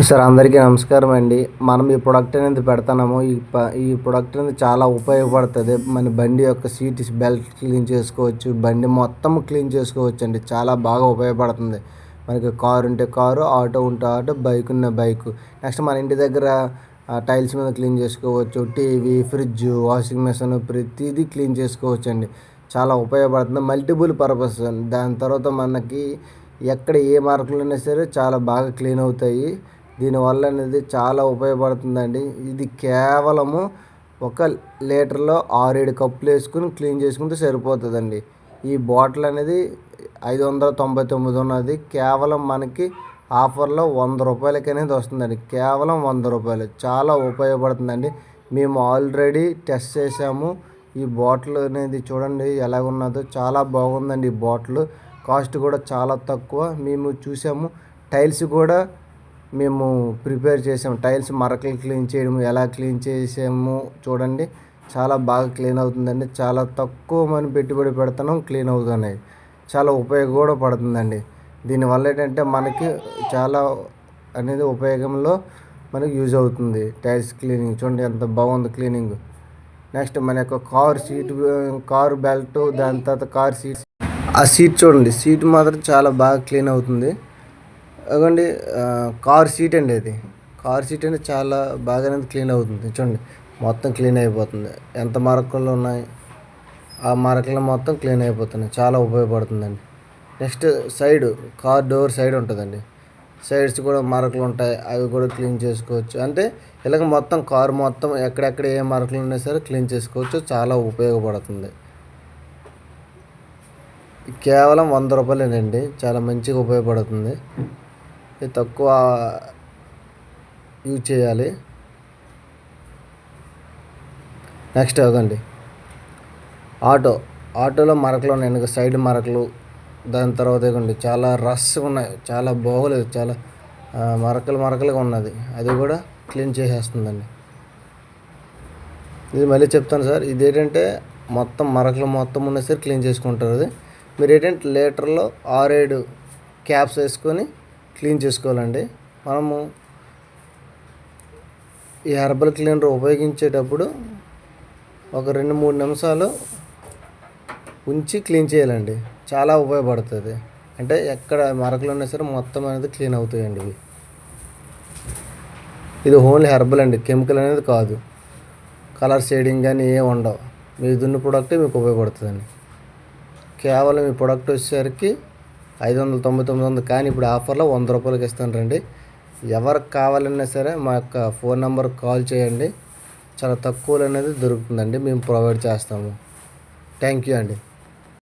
Sir అందరికీ నమస్కారం అండి. మనం ఈ ప్రొడక్ట్ అనేది పెడుతున్నాము. ఈ ప్రొడక్ట్ అనేది చాలా ఉపయోగపడుతుంది. మన బండి యొక్క సీట్ బెల్ట్ క్లీన్ చేసుకోవచ్చు, బండి మొత్తం క్లీన్ చేసుకోవచ్చు అండి. చాలా బాగా ఉపయోగపడుతుంది. మనకి కారు ఉంటే కారు, ఆటో ఉంటే ఆటో, బైక్ ఉన్న బైక్. నెక్స్ట్ మన ఇంటి దగ్గర టైల్స్ మీద క్లీన్ చేసుకోవచ్చు. టీవీ, ఫ్రిడ్జ్, వాషింగ్ మిషన్ ప్రతిదీ క్లీన్ చేసుకోవచ్చు అండి. చాలా ఉపయోగపడుతుంది. Multiple purpose. దాని తర్వాత మనకి ఎక్కడ ఏ మార్కులు ఉన్నా సరే చాలా బాగా క్లీన్ అవుతాయి. దీనివల్ల అనేది చాలా ఉపయోగపడుతుందండి. ఇది కేవలము 1 లీటర్లో 6-7 కప్పులు వేసుకుని క్లీన్ చేసుకుంటే సరిపోతుందండి. ఈ బాటిల్ అనేది 599 ఉన్నది. కేవలం మనకి ఆఫర్లో 100 రూపాయలకి అనేది వస్తుందండి. కేవలం 100 రూపాయలు. చాలా ఉపయోగపడుతుందండి. మేము ఆల్రెడీ టెస్ట్ చేసాము. ఈ బాటిల్ అనేది చూడండి ఎలాగున్నదో, చాలా బాగుందండి. ఈ బాటిల్ కాస్ట్ కూడా చాలా తక్కువ. మేము చూసాము. టైల్స్ కూడా మేము ప్రిపేర్ చేసాము. టైల్స్ మరకలు క్లీన్ చేయడం ఎలా క్లీన్ చేసాము చూడండి. చాలా బాగా క్లీన్ అవుతుందండి. చాలా తక్కువ మనం పెట్టుబడి పెడుతున్నాం, క్లీన్ అవుతున్నాయి. చాలా ఉపయోగం కూడా పడుతుందండి. దీనివల్ల ఏంటంటే మనకి చాలా అనేది ఉపయోగంలో మనకి యూజ్ అవుతుంది. టైల్స్ క్లీనింగ్ చూడండి ఎంత బాగుంది క్లీనింగ్. నెక్స్ట్ మన యొక్క కారు బెల్ట్, దాని తర్వాత కార్ సీట్, ఆ సీట్ చూడండి. సీట్ మాత్రం చాలా బాగా క్లీన్ అవుతుంది. అదండి కార్ సీట్ అండి. అది కార్ సీట్ అంటే చాలా బాగా క్లీన్ అవుతుంది. చూడండి మొత్తం క్లీన్ అయిపోతుంది. ఎంత మరకలు ఉన్నాయి ఆ మరకలు మొత్తం క్లీన్ అయిపోతున్నాయి. చాలా ఉపయోగపడుతుందండి. నెక్స్ట్ కార్ డోర్ సైడ్ ఉంటుందండి. సైడ్స్ కూడా మరకలు ఉంటాయి, అవి కూడా క్లీన్ చేసుకోవచ్చు. అంటే ఇలాగ మొత్తం కారు మొత్తం ఎక్కడెక్కడ ఏ మరకలు ఉన్నా సరే క్లీన్ చేసుకోవచ్చు. చాలా ఉపయోగపడుతుంది. కేవలం 100 రూపాయలేనండి. చాలా మంచిగా ఉపయోగపడుతుంది. ఇది తక్కువ యూజ్ చేయాలి. నెక్స్ట్ అదండి ఆటోలో మరకలు ఉన్నాయి, వెనక సైడ్ మరకలు. దాని తర్వాత ఇవ్వండి చాలా రష్గా ఉన్నాయి, చాలా బాగోలేదు, చాలా మరకలుగా ఉన్నది. అది కూడా క్లీన్ చేసేస్తుందండి. ఇది మళ్ళీ చెప్తాను సార్. ఇదేంటంటే మొత్తం మరకలు మొత్తం ఉన్నా సరే క్లీన్ చేసుకుంటారు. అది మీరు ఏంటంటే లీటర్లో 6-7 క్యాప్స్ వేసుకొని క్లీన్ చేసుకోవాలండి. మనము ఈ హెర్బల్ క్లీనర్ ఉపయోగించేటప్పుడు ఒక 2-3 నిమిషాలు ఉంచి క్లీన్ చేయాలండి. చాలా ఉపయోగపడుతుంది. అంటే ఎక్కడ మరకలు ఉన్నా సరే మొత్తం అనేది క్లీన్ అవుతాయండి. ఇది ఓన్లీ హెర్బల్ అండి, కెమికల్ అనేది కాదు. కలర్ షేడింగ్ కానీ ఏమి ఉండవు. మీరు దున్న ప్రోడక్టే మీకు ఉపయోగపడుతుందండి. కేవలం ఈ ప్రోడక్ట్ వచ్చేసరికి 599 కానీ ఇప్పుడు ఆఫర్లో 100 రూపాయలకి ఇస్తాను రండి. ఎవరికి కావాలన్నా సరే మా యొక్క ఫోన్ నెంబర్కి కాల్ చేయండి. చాలా తక్కువలో అనేది దొరుకుతుందండి. మేము ప్రొవైడ్ చేస్తాము. థ్యాంక్ యూ అండి.